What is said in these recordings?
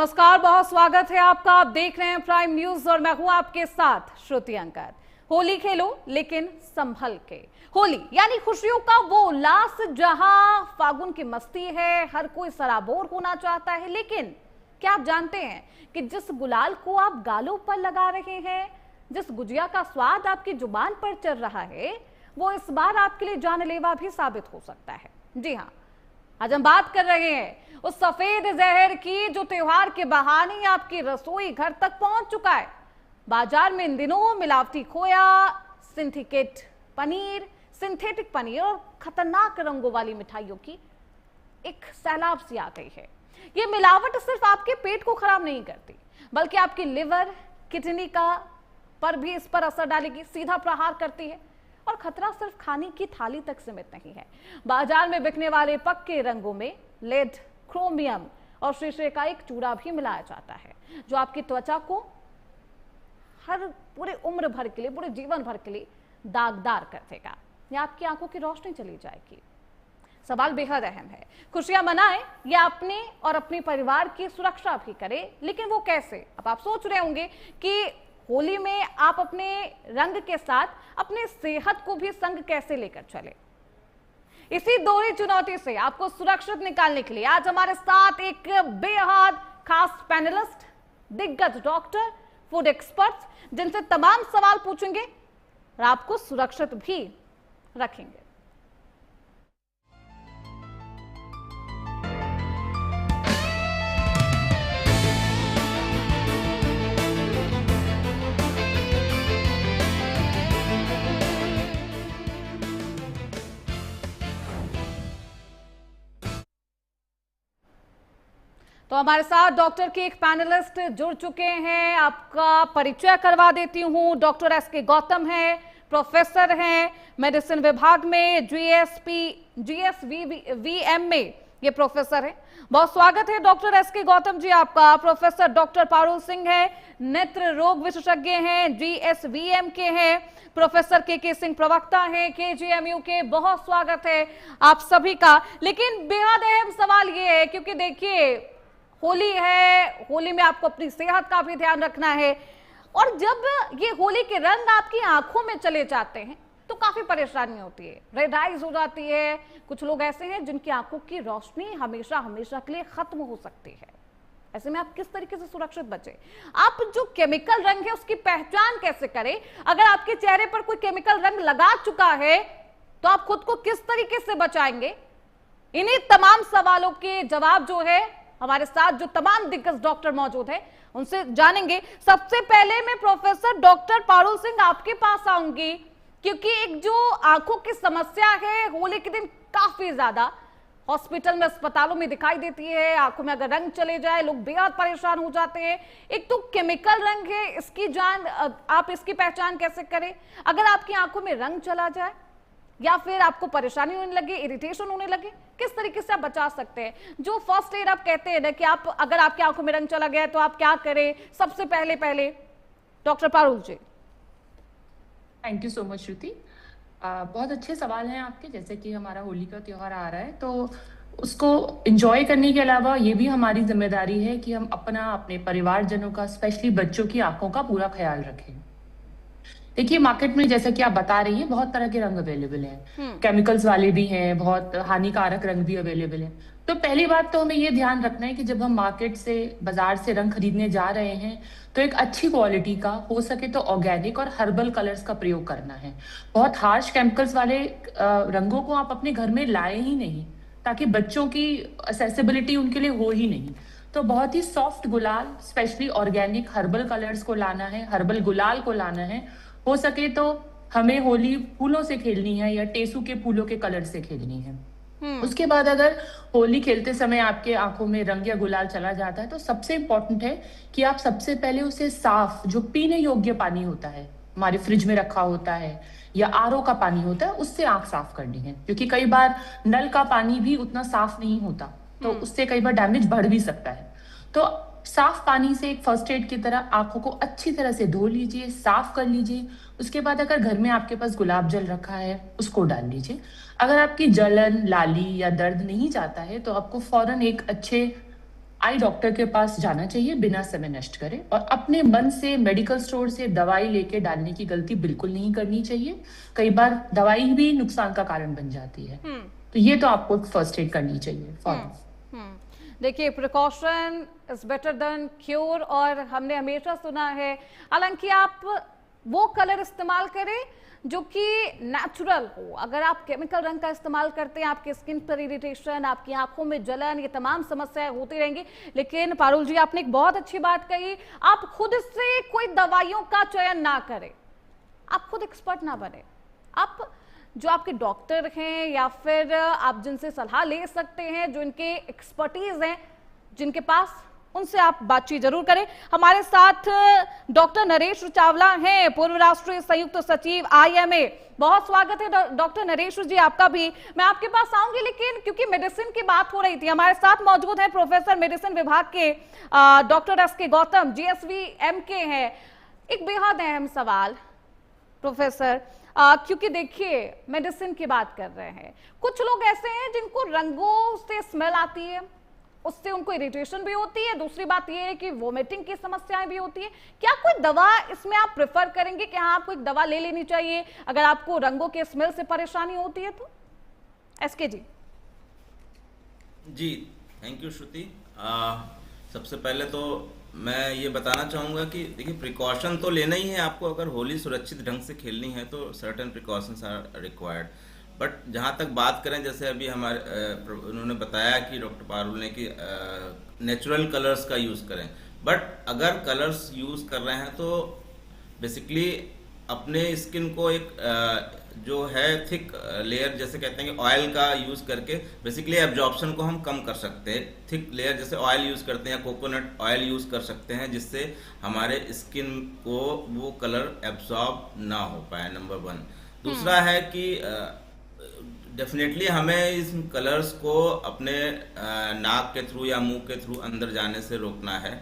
नमस्कार, बहुत स्वागत है आपका। आप देख रहे हैं प्राइम न्यूज और मैं हूं आपके साथ श्रुति अंकर। होली खेलो लेकिन संभल के। होली यानी खुशियों का वो उल्लास जहां फागुन की मस्ती है, हर कोई सराबोर होना चाहता है। लेकिन क्या आप जानते हैं कि जिस गुलाल को आप गालों पर लगा रहे हैं, जिस गुजिया का स्वाद आपकी जुबान पर चल रहा है, वो इस बार आपके लिए जानलेवा भी साबित हो सकता है। जी हाँ, आज हम बात कर रहे हैं उस सफेद जहर की जो त्योहार के बहाने आपकी रसोई घर तक पहुंच चुका है। बाजार में इन दिनों मिलावटी खोया, सिंथेटिक पनीर और खतरनाक रंगों वाली मिठाइयों की एक सैलाब सी आ गई है। ये मिलावट सिर्फ आपके पेट को खराब नहीं करती, बल्कि आपकी लिवर, किडनी का पर भी इस पर असर डालेगी, सीधा प्रहार करती है। और खतरा सिर्फ खाने की थाली तक सीमित नहीं है। बाजार में बिकने वाले पक्के रंगों में लेड, क्रोमियम और शीशे का एक चूड़ा भी मिलाया जाता है, जो आपकी त्वचा को हर पूरे उम्र भर के लिए, पूरे जीवन भर के लिए दागदार कर देगा या आपकी आंखों की रोशनी चली जाएगी। सवाल बेहद अहम है, खुशियां मनाएं या अपने और अपने परिवार की सुरक्षा भी करें, लेकिन वो कैसे? अब आप सोच रहे होंगे कि होली में आप अपने रंग के साथ अपने सेहत को भी संग कैसे लेकर चले। इसी दोहरी चुनौती से आपको सुरक्षित निकालने के लिए आज हमारे साथ एक बेहद खास पैनलिस्ट, दिग्गज डॉक्टर, फूड एक्सपर्ट्स, जिनसे तमाम सवाल पूछेंगे और आपको सुरक्षित भी रखेंगे। तो हमारे साथ डॉक्टर के एक पैनलिस्ट जुड़ चुके हैं। आपका परिचय करवा देती हूं। डॉक्टर एसके गौतम हैं, प्रोफेसर हैं, मेडिसिन विभाग में जीएसवीएम में ये प्रोफेसर हैं। बहुत स्वागत है डॉक्टर एसके गौतम जी आपका। प्रोफेसर डॉक्टर पारुल सिंह है, नेत्र रोग विशेषज्ञ हैं, जीएसवीएम के हैं। प्रोफेसर के सिंह प्रवक्ता हैं, केजीएमयू के। बहुत स्वागत है आप सभी का। लेकिन बेहद अहम सवाल ये है, क्योंकि देखिए होली है, होली में आपको अपनी सेहत का भी ध्यान रखना है, और जब ये होली के रंग आपकी आंखों में चले जाते हैं तो काफी परेशानी होती है, रेड आइज हो जाती है। कुछ लोग ऐसे हैं जिनकी आंखों की रोशनी हमेशा हमेशा के लिए खत्म हो सकती है। ऐसे में आप किस तरीके से सुरक्षित बचे? आप जो केमिकल रंग है उसकी पहचान कैसे करें? अगर आपके चेहरे पर कोई केमिकल रंग लगा चुका है तो आप खुद को किस तरीके से बचाएंगे? इन्हीं तमाम सवालों के जवाब जो है हमारे साथ जो तमाम दिग्गज डॉक्टर मौजूद हैं उनसे जानेंगे। सबसे पहले मैं प्रोफेसर डॉक्टर पारुल सिंह आपके पास आऊंगी, क्योंकि एक जो आंखों की समस्या है होली के दिन काफी ज्यादा हॉस्पिटल में, अस्पतालों में दिखाई देती है। आंखों में अगर रंग चले जाए लोग बेहद परेशान हो जाते हैं। एक तो केमिकल रंग है, इसकी जान आप इसकी पहचान कैसे करें? अगर आपकी आंखों में रंग चला जाए या फिर आपको परेशानी होने लगे, इरिटेशन होने लगे, किस तरीके से आप बचा सकते हैं? जो फर्स्ट एड आप कहते हैं ना कि आप अगर आपकी आंखों में रंग चला गया तो आप क्या करें, सबसे पहले doctor Parul ji. Thank you so much Shruti. बहुत अच्छे सवाल हैं आपके। जैसे कि हमारा होली का त्योहार आ रहा है तो उसको एंजॉय करने के अलावा ये भी हमारी जिम्मेदारी है कि हम अपने परिवारजनों का, स्पेशली बच्चों की आंखों का पूरा ख्याल रखें। देखिए मार्केट में जैसा कि आप बता रही हैं बहुत तरह के रंग अवेलेबल हैं, केमिकल्स वाले भी हैं, बहुत हानिकारक रंग भी अवेलेबल हैं। तो पहली बात तो हमें ये ध्यान रखना है कि जब हम मार्केट से, बाजार से रंग खरीदने जा रहे हैं तो एक अच्छी क्वालिटी का, हो सके तो ऑर्गेनिक और हर्बल कलर्स का प्रयोग करना है। बहुत हार्श केमिकल्स वाले रंगों को आप अपने घर में लाए ही नहीं, ताकि बच्चों की एक्सेसिबिलिटी उनके लिए हो ही नहीं। तो बहुत ही सॉफ्ट गुलाल, स्पेशली ऑर्गेनिक हर्बल कलर्स को लाना है, हर्बल गुलाल को लाना है। हो सके तो हमें होली फूलों से खेलनी है या टेसू के फूलों के कलर से खेलनी है। उसके बाद अगर होली खेलते समय आपके आंखों में रंग या गुलाल चला जाता है तो सबसे इंपॉर्टेंट है कि आप सबसे पहले उसे साफ, जो पीने योग्य पानी होता है, हमारे फ्रिज में रखा होता है या आरओ का पानी होता है, उससे आंख साफ करनी है। क्योंकि कई बार नल का पानी भी उतना साफ नहीं होता, तो उससे कई बार डैमेज बढ़ भी सकता है। तो साफ पानी से एक फर्स्ट एड की तरह आंखों को अच्छी तरह से धो लीजिए, साफ कर लीजिए। उसके बाद अगर घर में आपके पास गुलाब जल रखा है उसको डाल लीजिए। अगर आपकी जलन, लाली या दर्द नहीं जाता है तो आपको फौरन एक अच्छे आई डॉक्टर के पास जाना चाहिए बिना समय नष्ट करे, और अपने मन से मेडिकल स्टोर से दवाई लेके डालने की गलती बिल्कुल नहीं करनी चाहिए। कई बार दवाई भी नुकसान का कारण बन जाती है, तो ये तो आपको फर्स्ट एड करनी चाहिए फौरन। देखिए, precaution is better than cure, और हमने हमेशा सुना है, हालांकि आप वो कलर इस्तेमाल करें जो कि नेचुरल हो। अगर आप केमिकल रंग का इस्तेमाल करते हैं, आपकी स्किन पर इरिटेशन, आपकी आंखों में जलन, ये तमाम समस्याएं होती रहेंगी। लेकिन पारुल जी, आपने एक बहुत अच्छी बात कही, आप खुद से कोई दवाइयों का चयन ना करें, आप खुद एक्सपर्ट ना बने। आप जो आपके डॉक्टर हैं या फिर आप जिनसे सलाह ले सकते हैं, जो इनके एक्सपर्टीज हैं, जिनके पास, उनसे आप बातचीत जरूर करें। हमारे साथ डॉक्टर नरेश चावला हैं, पूर्व राष्ट्रीय संयुक्त सचिव IMA। बहुत स्वागत है डॉक्टर नरेश जी आपका भी। मैं आपके पास आऊंगी, लेकिन क्योंकि मेडिसिन की बात हो रही थी, हमारे साथ मौजूद हैं प्रोफेसर मेडिसिन विभाग के डॉक्टर SK गौतम, GSVM के हैं। एक बेहद अहम सवाल प्रोफेसर, क्योंकि देखिए मेडिसिन की बात कर रहे हैं, कुछ लोग ऐसे हैं जिनको रंगों से स्मेल आती है, उससे उनको इरिटेशन भी होती है। दूसरी बात ये है कि वोमिटिंग की समस्याएं भी होती है। क्या कोई दवा इसमें आप प्रेफर करेंगे कि हाँ, आपको एक दवा ले लेनी चाहिए अगर आपको रंगों के स्मेल से परेशानी होती है? तो SK जी। जी, थैंक यू श्रुति। सबसे पहले तो मैं ये बताना चाहूँगा कि देखिए, प्रिकॉशन तो लेना ही है आपको। अगर होली सुरक्षित ढंग से खेलनी है तो certain precautions are required. But जहाँ तक बात करें, जैसे अभी हमारे उन्होंने बताया कि डॉक्टर पारुल ने कि नेचुरल कलर्स का यूज़ करें। बट अगर कलर्स यूज़ कर रहे हैं तो बेसिकली अपने स्किन को एक जो है थिक लेयर, जैसे कहते हैं कि ऑयल का यूज़ करके बेसिकली एब्जॉर्प्शन को हम कम कर सकते हैं। थिक लेयर जैसे ऑयल यूज़ करते हैं या कोकोनट ऑयल यूज़ कर सकते हैं, जिससे हमारे स्किन को वो कलर एब्जॉर्ब ना हो पाए, नंबर 1। दूसरा है कि डेफिनेटली हमें इस कलर्स को अपने नाक के थ्रू या मुंह के थ्रू अंदर जाने से रोकना है।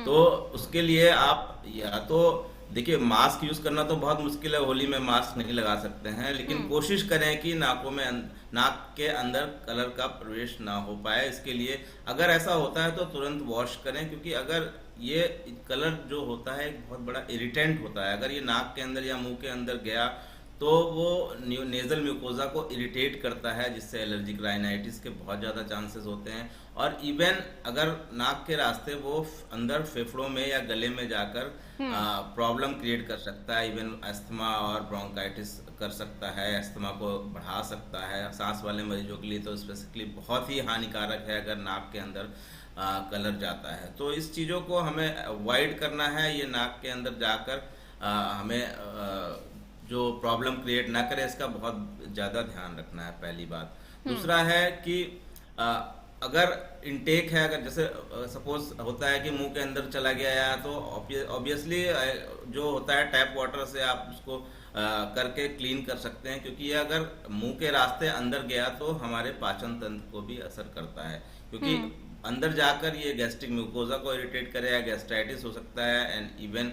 तो उसके लिए आप या तो देखिए, मास्क यूज करना तो बहुत मुश्किल है, होली में मास्क नहीं लगा सकते हैं, लेकिन कोशिश करें कि नाक के अंदर कलर का प्रवेश ना हो पाए। इसके लिए अगर ऐसा होता है तो तुरंत वॉश करें, क्योंकि अगर ये कलर जो होता है एक बहुत बड़ा इरिटेंट होता है। अगर ये नाक के अंदर या मुंह के अंदर गया तो वो नेजल म्यूकोजा को इरिटेट करता है, जिससे एलर्जिक राइनाइटिस के बहुत ज़्यादा चांसेस होते हैं। और इवन अगर नाक के रास्ते वो अंदर फेफड़ों में या गले में जाकर प्रॉब्लम क्रिएट कर सकता है। इवन अस्थमा और ब्रोंकाइटिस कर सकता है, अस्थमा को बढ़ा सकता है। सांस वाले मरीजों के लिए तो स्पेसिफिकली बहुत ही हानिकारक है अगर नाक के अंदर कलर जाता है। तो इस चीज़ों को हमें अवॉइड करना है। ये नाक के अंदर जाकर हमें जो प्रॉब्लम क्रिएट ना करे, इसका बहुत ज़्यादा ध्यान रखना है, पहली बात। दूसरा है कि अगर इनटेक है, अगर जैसे सपोज होता है कि मुंह के अंदर चला गया या, तो ऑब्वियसली जो होता है टैप वाटर से आप उसको करके क्लीन कर सकते हैं, क्योंकि ये अगर मुंह के रास्ते अंदर गया तो हमारे पाचन तंत्र को भी असर करता है, क्योंकि अंदर जाकर ये गैस्ट्रिक म्यूकोजा को इरिटेट करेगा, गैस्ट्राइटिस हो सकता है, and even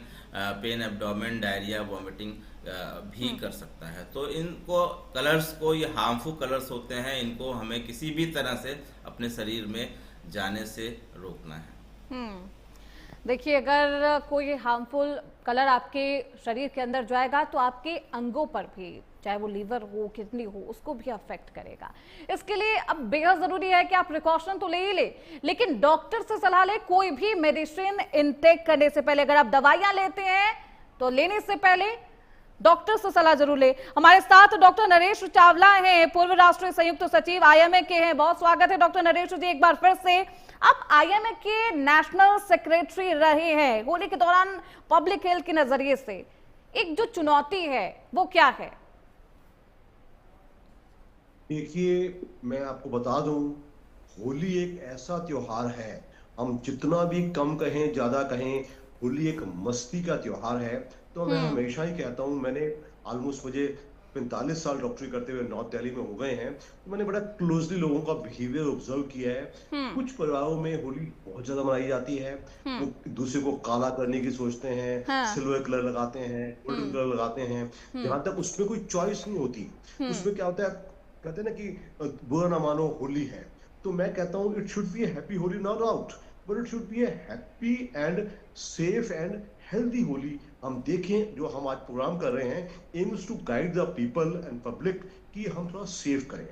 pen abdomen, diarrhoea, vomiting भी कर सकता है। तो इनको कलर्स को, ये हार्मफुल कलर्स होते हैं, इनको हमें किसी भी तरह से अपने शरीर में जाने से रोकना है। देखिए, अगर कोई हार्मफुल कलर आपके शरीर के अंदर जाएगा तो आपके अंगों पर भी, चाहे वो लीवर हो, किडनी हो, उसको भी अफेक्ट करेगा। इसके लिए अब बेहद जरूरी है कि आप प्रिकॉशन तो ले ही ले, लेकिन डॉक्टर से सलाह ले। कोई भी मेडिसिन इनटेक करने से पहले, अगर आप दवाइयां लेते हैं तो लेने से पहले डॉक्टर से सलाह जरूर ले। हमारे साथ डॉक्टर नरेश चावला हैं, पूर्व राष्ट्रीय संयुक्त सचिव IMA के हैं। बहुत स्वागत है डॉक्टर नरेश जी एक बार फिर से। आप IMA के नेशनल सेक्रेटरी रहे हैं। होली के दौरान पब्लिक हेल्थ के नजरिए से एक जो चुनौती है वो क्या है? देखिए, मैं आपको बता दूं, होली एक ऐसा त्योहार है, हम जितना भी कम कहें ज्यादा कहें, होली एक मस्ती का त्योहार है। तो मैं हमेशा ही कहता हूं, मैंने ऑलमोस्ट मुझे 45 साल डॉक्टरी करते हुए नॉर्थ दिल्ली में हो गए हैं, तो मैंने बड़ा क्लोजली लोगों का बिहेवियर ऑब्जर्व किया है। कुछ परिवारों में होली बहुत ज्यादा मनाई जाती है, वो दूसरे को काला करने की सोचते हैं, सिल्वर कलर लगाते हैं, गोल्डन कलर लगाते हैं, जहां तक उसमें कोई चॉइस नहीं होती। उसमें क्या होता है, कहते हैं ना कि बुरा ना मानो होली है। तो मैं कहता हूँ it should be happy Holi, no doubt, but it should be a happy and safe and healthy Holi. हम देखें जो हम आज प्रोग्राम कर रहे हैं aims to guide the people and public कि हम थोड़ा सेफ करें।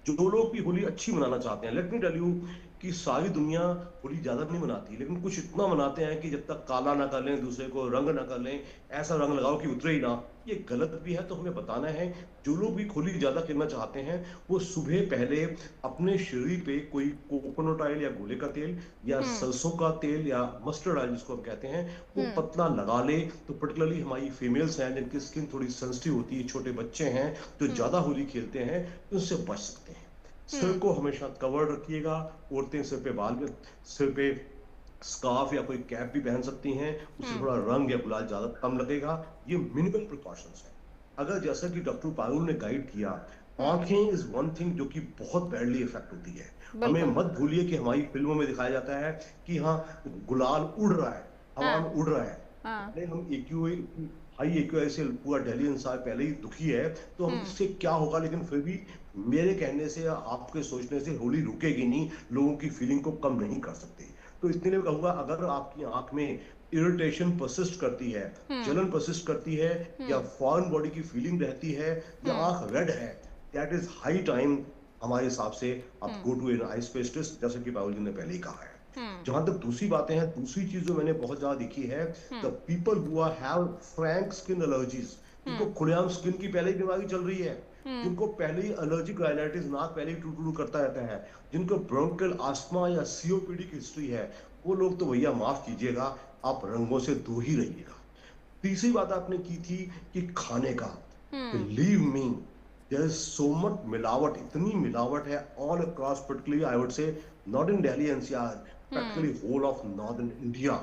जो लोग भी होली अच्छी मनाना चाहते हैं, लेट मी टेल यू कि सारी दुनिया होली ज्यादा नहीं मनाती, लेकिन कुछ इतना मनाते हैं कि जब तक काला ना कर लें, दूसरे को रंग ना कर लें, ऐसा रंग लगाओ कि उतरे ही ना। ये गलत भी है, तो हमें बताना है। जो लोग भी होली ज्यादा खेलना चाहते हैं वो सुबह पहले अपने शरीर पे कोई कोकोनट ऑयल या गोले का तेल या सरसों का तेल या मस्टर्ड ऑयल जिसको हम कहते हैं वो पतला लगा ले। तो पर्टिकुलरली हमारी फीमेल्स हैं जिनकी स्किन थोड़ी सेंसिटिव होती है, छोटे बच्चे हैं जो ज्यादा होली खेलते हैं, उनसे बच सकते हैं। सिर को हमेशा कवर रखिएगा। औरतें सिर पे सिर पे स्कार्फ या कोई कैप भी पहन सकती हैं, उससे थोड़ा रंग या गुलाल ज्यादा कम लगेगा। ये मिनिमल प्रिकॉशंस है। अगर जैसा कि डॉक्टर पारुल ने गाइड किया, आंखें इज वन थिंग जो कि बहुत बैडली इफेक्ट होती है। हमें मत भूलिए कि हमारी फिल्मों में दिखाया जाता है कि हाँ गुलाल उड़ रहा है, हवा में उड़ रहा है। हम हाई एक्यूआई से पूरा दिल्ली इंसान पहले ही दुखी है, तो हम इससे क्या होगा। लेकिन फिर भी मेरे कहने से या आपके सोचने से होली रुकेगी नहीं, लोगों की फीलिंग को कम नहीं कर सकते। तो इसलिए मैं कहूंगा अगर आपकी आंख में इरिटेशन परसिस्ट करती है, जलन परसिस्ट करती है, या फॉरेन बॉडी की फीलिंग रहती है, या आंख रेड है, दैट इज हाई टाइम हमारे हिसाब से आप go to an eye specialist, जैसे कि पारुल जी ने पहले ही कहा है। जहां तक दूसरी बातें हैं, दूसरी चीज जो मैंने बहुत ज्यादा देखी है, the people who have Frank skin allergies, जिनको खुलेआम स्किन की पहले ही बीमारी चल रही है, जिनको पहले ही एलर्जिक राइनाइटिस, नाक पहले ही टू करता रहता है, जिनको ब्रोंकियल आस्थमा या सीओपीडी की हिस्ट्री है, वो लोग तो भैया माफ कीजिएगा, आप रंगों से दूर ही रहिएगा। तीसरी बात आपने की थी कि खाने का, believe me there is so much मिलावट, इतनी मिलावट है all across, particularly I would say not in Delhi NCR, practically whole of northern India.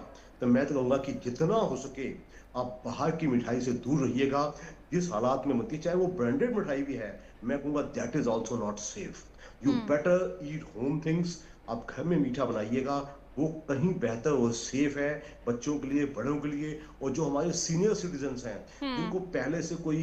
तो मैं तो कहूंगा कि जितना हो सके आप बाहर की मिठाई से दूर रहिएगा। जिस हालात में बनती, चाहे वो ब्रांडेड मिठाई भी है, मैं कहूंगा that is also not safe. You better eat home things. आप घर में मीठा बनाइएगा, वो कहीं बेहतर और सेफ है बच्चों के लिए, बड़ों के लिए। और जो हमारे सीनियर सिटीजन्स हैं जिनको पहले से कोई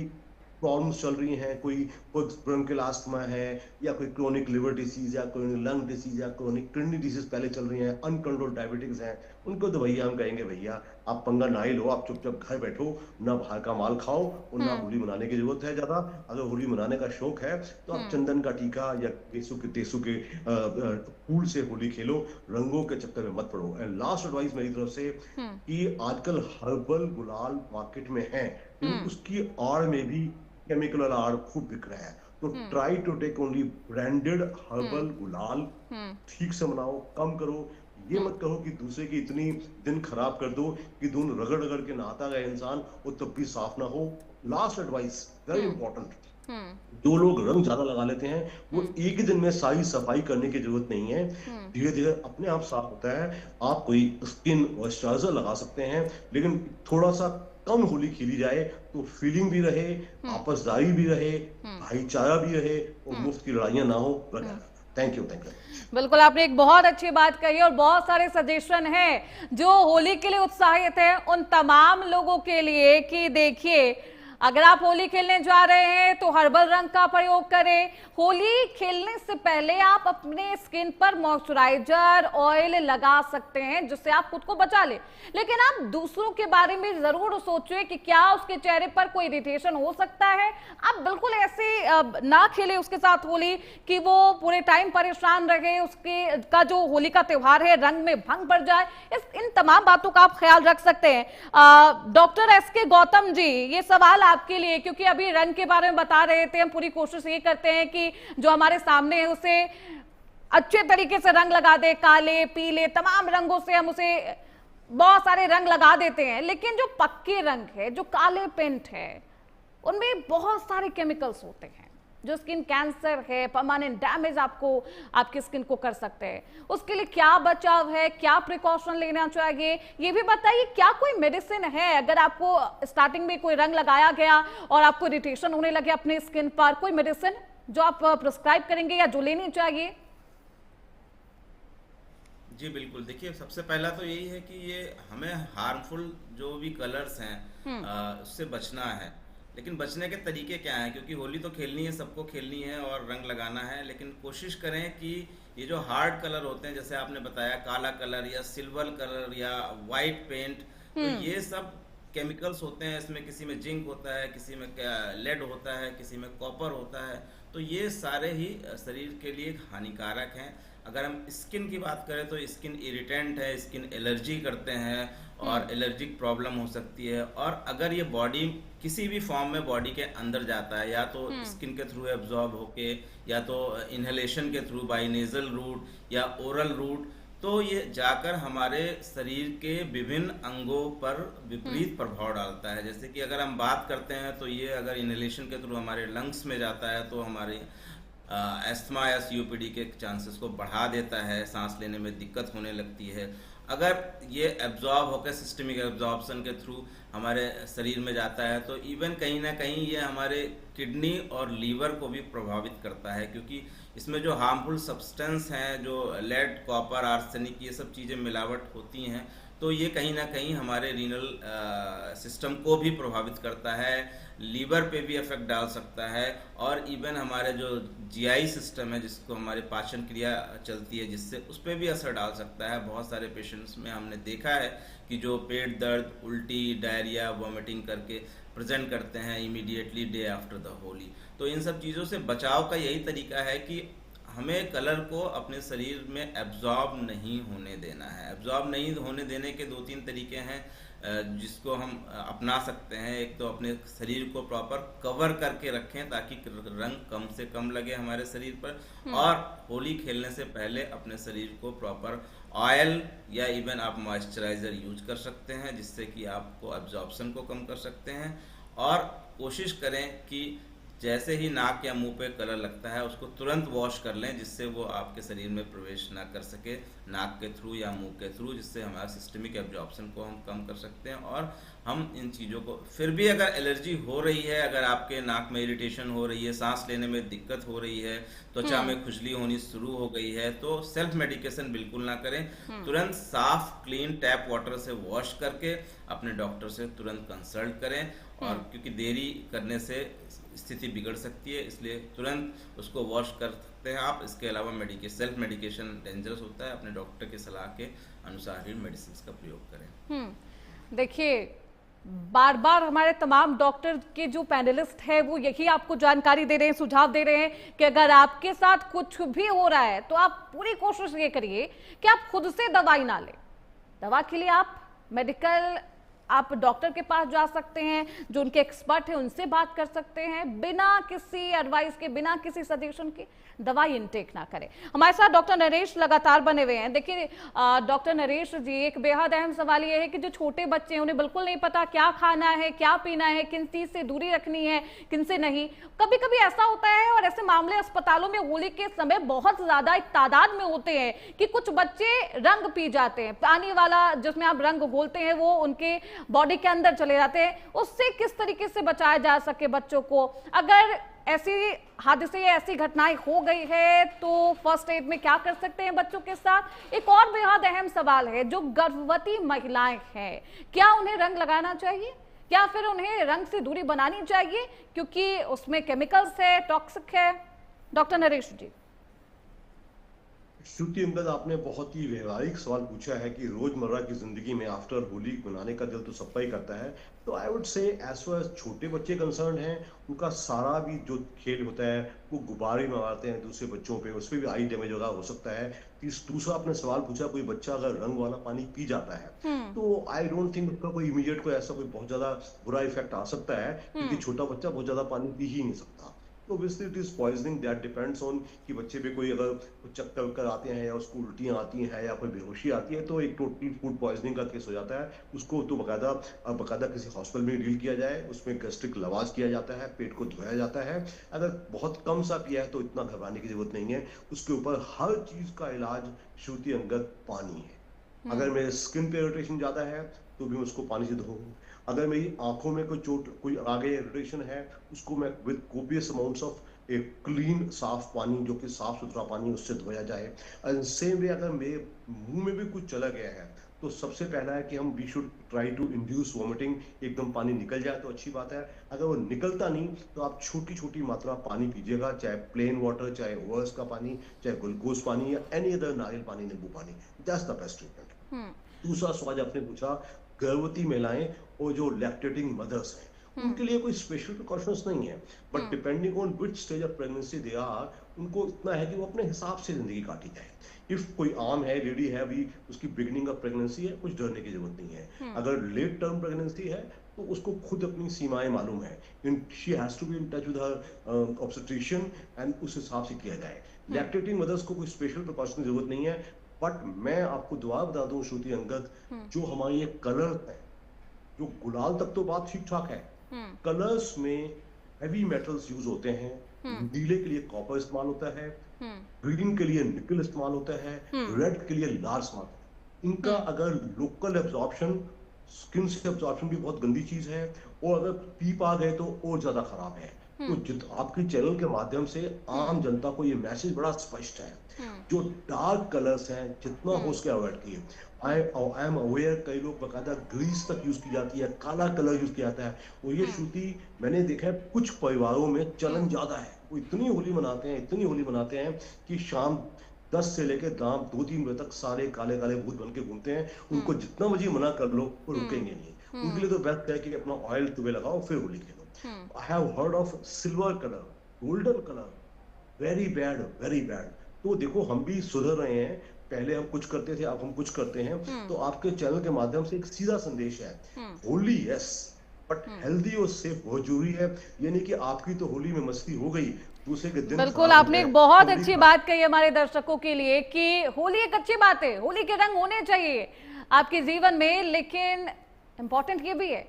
प्रॉब्लम्स चल रही हैं, कोई ब्रोंकियल आस्थमा है, या कोई क्रोनिक लिवर डिसीज, या कोई लंग डिसीज, या क्रोनिक किडनी डिसीज पहले चल रही हैं, अनकंट्रोल्ड डायबिटिक्स हैं, उनको तो भैया हम कहेंगे भैया आप पंगा ना ही लो, आप चुपचाप घर बैठो, ना बाहर का माल खाओ और ना होली मनाने की जरूरत है ज्यादा। अगर होली मनाने का शौक है तो आप चंदन का टीका या तेसु के फूल से होली खेलो, रंगों के चक्कर में मत पड़ो। एंड लास्ट एडवाइस मेरी तरफ से कि आजकल हर्बल गुलाल मार्केट में है, उसकी आड़ में भी केमिकल वाला आड़ खूब बिक रहा है। तो try to take only branded herbal गुलाल, ठीक से मनाओ, कम करो। ये मत कहो कि दूसरे की इतनी दिन खराब कर दो कि दून रगड़ रगड़ के नहाता गया इंसान और तब भी साफ ना हो। लास्ट एडवाइस वेरी इंपॉर्टेंट, जो लोग रंग ज्यादा लगा लेते हैं वो एक ही दिन में सारी सफाई करने की जरूरत नहीं है, धीरे धीरे अपने आप साफ होता है। आप कोई स्किन मॉइस्चराइजर लगा सकते हैं, लेकिन थोड़ा सा कम होली खेली जाए तो फीलिंग भी रहे, आपसदारी भी रहे, भाईचारा भी रहे और मुफ्त की लड़ाइयां ना हो। Thank you, thank you. बिल्कुल, आपने एक बहुत अच्छी बात कही और बहुत सारे सजेशन हैं जो होली के लिए उत्साहित हैं उन तमाम लोगों के लिए कि देखिए अगर आप होली खेलने जा रहे हैं तो हर्बल रंग का प्रयोग करें। होली खेलने से पहले आप अपने स्किन पर मॉइस्चराइजर ऑयल लगा सकते हैं जिससे आप खुद को बचा लें, लेकिन आप दूसरों के बारे में जरूर सोचें कि क्या उसके चेहरे पर कोई इरिटेशन हो सकता है। आप बिल्कुल ऐसे ना खेलें उसके साथ होली कि वो पूरे टाइम परेशान रहे, उसके का जो होली का त्योहार है रंग में भंग पड़ जाए। इन तमाम बातों का आप ख्याल रख सकते हैं। डॉक्टर एसके गौतम जी, ये सवाल आपके लिए, क्योंकि अभी रंग के बारे में बता रहे थे, हम पूरी कोशिश ये करते हैं कि जो हमारे सामने है उसे अच्छे तरीके से रंग लगा दे, काले पीले तमाम रंगों से हम उसे बहुत सारे रंग लगा देते हैं, लेकिन जो पक्के रंग है, जो काले पेंट है, उनमें बहुत सारे केमिकल्स होते हैं जो स्किन कैंसर है, परमानेंट डैमेज आपको आपकी स्किन को कर सकते हैं। उसके लिए क्या बचाव है, क्या प्रिकॉशन लेना चाहिए, ये भी बताइए। क्या कोई मेडिसिन है अगर आपको स्टार्टिंग में कोई रंग लगाया गया और आपको इरिटेशन होने लगे अपने स्किन पर, कोई मेडिसिन जो आप प्रिस्क्राइब करेंगे या जो लेनी चाहिए? जी बिल्कुल, देखिए सबसे पहला तो यही है कि ये हमें हार्मफुल जो भी कलर्स हैं उससे बचना है। लेकिन बचने के तरीके क्या हैं, क्योंकि होली तो खेलनी है, सबको खेलनी है और रंग लगाना है, लेकिन कोशिश करें कि ये जो हार्ड कलर होते हैं, जैसे आपने बताया काला कलर या सिल्वर कलर या वाइट पेंट, तो ये सब केमिकल्स होते हैं इसमें, किसी में जिंक होता है, किसी में लेड होता है, किसी में कॉपर होता है, तो ये सारे ही शरीर के लिए हानिकारक हैं। अगर हम स्किन की बात करें तो स्किन इरिटेंट है, स्किन एलर्जी करते हैं और एलर्जिक प्रॉब्लम हो सकती है। और अगर ये बॉडी किसी भी फॉर्म में बॉडी के अंदर जाता है, या तो स्किन के थ्रू एब्जॉर्ब होके, या तो इनहेलेशन के थ्रू बाई नेजल रूट या ओरल रूट, तो ये जाकर हमारे शरीर के विभिन्न अंगों पर विपरीत प्रभाव डालता है। जैसे कि अगर हम बात करते हैं तो ये अगर इनहेलेशन के थ्रू हमारे लंग्स में जाता है तो हमारे एस्थमा या सीओपीडी के चांसेस को बढ़ा देता है, सांस लेने में दिक्कत होने लगती है। अगर ये एब्जॉर्ब होकर सिस्टमिक एब्जॉर्प्शन के थ्रू हमारे शरीर में जाता है तो इवन कहीं ना कहीं ये हमारे किडनी और लीवर को भी प्रभावित करता है, क्योंकि इसमें जो हार्मफुल सब्सटेंस हैं, जो लेड, कॉपर, आर्सेनिक, ये सब चीज़ें मिलावट होती हैं, तो ये कहीं ना कहीं हमारे रीनल सिस्टम को भी प्रभावित करता है, लीवर पे भी इफेक्ट डाल सकता है, और इवन हमारे जो जीआई सिस्टम है, जिसको हमारे पाचन क्रिया चलती है, जिससे उस पर भी असर डाल सकता है। बहुत सारे पेशेंट्स में हमने देखा है कि जो पेट दर्द, उल्टी, डायरिया, वॉमिटिंग करके प्रेजेंट करते हैं immediately day after the Holi. तो इन सब चीज़ों से बचाव का यही तरीका है कि हमें कलर को अपने शरीर में एब्जॉर्ब नहीं होने देना है। एब्जॉर्ब नहीं होने देने के 2-3 तरीके हैं जिसको हम अपना सकते हैं। एक तो अपने शरीर को प्रॉपर कवर करके रखें ताकि रंग कम से कम लगे हमारे शरीर पर, और होली खेलने से पहले अपने शरीर को प्रॉपर ऑयल या इवन आप मॉइस्चराइज़र यूज कर सकते हैं, जिससे कि आपको एब्जॉर्प्शन को कम कर सकते हैं। और कोशिश करें कि जैसे ही नाक या मुंह पे कलर लगता है उसको तुरंत वॉश कर लें, जिससे वो आपके शरीर में प्रवेश ना कर सके नाक के थ्रू या मुंह के थ्रू, जिससे हमारा सिस्टमिक एब्जॉर्प्शन को हम कम कर सकते हैं। और हम इन चीज़ों को, फिर भी अगर एलर्जी हो रही है, अगर आपके नाक में इरिटेशन हो रही है, सांस लेने में दिक्कत हो रही है, त्वचा में खुजली होनी शुरू हो गई है, तो सेल्फ मेडिकेशन बिल्कुल ना करें। तुरंत साफ क्लीन टैप वाटर से वॉश करके अपने डॉक्टर से तुरंत कंसल्ट करें, और क्योंकि देरी करने से स्थिति बिगड़ सकती है, इसलिए तुरंत उसको वॉश कर सकते हैं आप। इसके अलावा सेल्फ मेडिकेशन डेंजरस होता है, अपने डॉक्टर की सलाह के अनुसार ही मेडिसिन का प्रयोग करें। देखिए, बार बार हमारे तमाम डॉक्टर के जो पैनलिस्ट है वो यही आपको जानकारी दे रहे हैं, सुझाव दे रहे हैं कि अगर आपके साथ कुछ भी हो रहा है तो आप पूरी कोशिश ये करिए कि आप खुद से दवाई ना लें। दवा के लिए आप डॉक्टर के पास जा सकते हैं, जो उनके एक्सपर्ट हैं उनसे बात कर सकते हैं। बिना किसी एडवाइस के, बिना किसी सजेशन के दवाई इनटेक ना करें। हमारे साथ डॉक्टर नरेश लगातार बने हुए हैं। देखिए डॉक्टर नरेश जी, एक बेहद अहम सवाल ये है कि जो छोटे बच्चे हैं उन्हें बिल्कुल नहीं पता क्या खाना है, क्या पीना है, किन चीज से दूरी रखनी है, किन से नहीं। कभी कभी ऐसा होता है, और ऐसे मामले अस्पतालों में होली के समय बहुत ज्यादा तादाद में होते हैं कि कुछ बच्चे रंग पी जाते हैं, पानी वाला जिसमें आप रंग घोलते हैं वो उनके बॉडी के अंदर चले जाते हैं। उससे किस तरीके से बचाया जा सके बच्चों को? अगर ऐसी हादसे या ऐसी घटनाएं हो गई है तो फर्स्ट एड में क्या कर सकते हैं बच्चों के साथ? एक और बेहद अहम सवाल है, जो गर्भवती महिलाएं हैं, क्या उन्हें रंग लगाना चाहिए या फिर उन्हें रंग से दूरी बनानी चाहिए, क्योंकि उसमें केमिकल्स है, टॉक्सिक है? डॉक्टर नरेश जी। श्रुति अंगद, आपने बहुत ही व्यवहारिक सवाल पूछा है कि रोजमर्रा की जिंदगी में आफ्टर होली मनाने का दिल तो सबका ही करता है। तो I would say as far as छोटे बच्चे कंसर्न हैं, उनका सारा भी जो खेल होता है वो गुब्बारे में मारते हैं दूसरे बच्चों पे, उस पर भी आई डैमेज हो सकता है। दूसरा आपने सवाल पूछा, कोई बच्चा अगर रंग वाला पानी पी जाता है तो आई डोंट थिंक उसका कोई इमीडिएट कोई ऐसा कोई बहुत ज्यादा बुरा इफेक्ट आ सकता है, क्योंकि छोटा बच्चा बहुत ज्यादा पानी पी ही नहीं सकता। तो obviously it is poisoning, that depends on कि बच्चे पे कोई अगर चक्कर वक्कर आते हैं या उसको उल्टियाँ आती हैं या कोई बेहोशी आती है तो एक टोटल फूड पॉइजनिंग का केस हो जाता है। उसको तो बकायदा किसी हॉस्पिटल में डील किया जाए, उसमें गैस्ट्रिक लवाज किया जाता है, पेट को धोया जाता है। अगर बहुत कम सा पिया है तो इतना घबराने की जरूरत नहीं है। उसके ऊपर हर चीज का इलाज श्रुति अंगद पानी है। अगर मेरे स्किन पे इरिटेशन ज्यादा है तो भी उसको पानी से धोऊं। अगर मेरी आंखों में कोई चोट, कोई आगे इरिटेशन है, उसको मैं विद कोपियस अमाउंट्स ऑफ एक क्लीन साफ पानी, जो कि साफ सुथरा पानी, उससे धोया जाए। एंड सेम वे अगर मेरे मुंह में भी कुछ चला गया है तो सबसे पहला है कि हम we should try to induce vomiting, एकदम पानी निकल जाए तो अच्छी बात है। अगर वो निकलता नहीं तो आप छोटी छोटी मात्रा पानी पीजिएगा, चाहे प्लेन वाटर, चाहे ओआरएस का पानी, चाहे ग्लूकोज पानी या एनी अदर नारियल पानी, नींबू पानी, दैट्स द बेस्ट ट्रीटमेंट। दूसरा सवाल आपने पूछा, गर्भवती महिलाएं और जो लैक्टेटिंग मदर्स हैं उनके लिए कोई स्पेशल प्रिकॉशंस नहीं है, but depending on which stage of pregnancy they are, उनको इतना है कि वो अपने हिसाब से जिंदगी काटी जाए। इफ कोई आम है, लेडी है, अभी उसकी बिगिनिंग ऑफ प्रेगनेंसी है, कुछ डरने की जरूरत नहीं है। अगर लेट टर्म प्रेगनेंसी है तो उसको खुद अपनी सीमाएं मालूम है, she has to be in touch with her obstetrician and उस हिसाब से किया जाए। लैक्टेटिंग मदर्स को कोई स्पेशल प्रिकॉशन की जरूरत नहीं है, बट मैं आपको दुआ बता दूं श्रुति अंगद, जो हमारी ये कलर है, जो गुलाल तक तो बात ठीक ठाक है, कलर्स में हेवी मेटल्स यूज होते हैं। नीले के लिए कॉपर इस्तेमाल होता है, ग्रीन के लिए निकल इस्तेमाल होता है, रेड के लिए लाल इस्तेमाल होता है। इनका अगर लोकल एब्जॉर्प्शन, स्किन से एब्जॉर्प्शन भी बहुत गंदी चीज है, और अगर पीप आ गए तो और ज्यादा खराब है। तो आपके चैनल के माध्यम से आम जनता को ये मैसेज बड़ा स्पष्ट है, जो डार्क कलर्स हैं जितना हो उसके अवॉइड किए। आई एम अवेयर, कई लोग बकायदा ग्रीस तक यूज की जाती है, काला कलर यूज किया जाता है, और ये श्रुति मैंने देखा है कुछ परिवारों में चलन ज्यादा है। वो इतनी होली मनाते हैं, इतनी होली मनाते हैं कि शाम 10 से लेकर दाम 2-3 बजे तक सारे काले काले भूत बन के घूमते हैं। उनको जितना मर्जी मना कर लो वो रुकेंगे नहीं। उनके लिए तो बेस्ट है कि अपना ऑयल सुबह लगाओ फिर होली खेलो। I have heard of silver colour, golden colour, very bad, very bad. तो देखो हम भी सुधर रहे हैं, पहले हम कुछ करते थे, अब हम कुछ करते हैं। तो आपके चैनल के माध्यम से एक सीधा संदेश है, होली यस, बट हेल्दी और सेफ बहुत जरूरी है। ये नहीं कि आपकी तो होली में मस्ती हो गई, दूसरे के दिन बिल्कुल, आपने एक बहुत अच्छी बात कही हमारे दर्शकों के लिए कि होली एक अच्छी बात है, होली के रंग होने चाहिए आपके जीवन में, लेकिन इंपॉर्टेंट ये भी है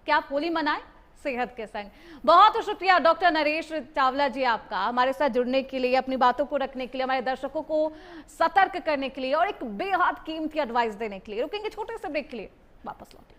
कि आप होली मनाएं सेहत के संग। बहुत शुक्रिया डॉक्टर नरेश चावला जी आपका हमारे साथ जुड़ने के लिए, अपनी बातों को रखने के लिए, हमारे दर्शकों को सतर्क करने के लिए और एक बेहद कीमती एडवाइस देने के लिए। रुकेंगे छोटे से ब्रेक के लिए, वापस लौटेंगे।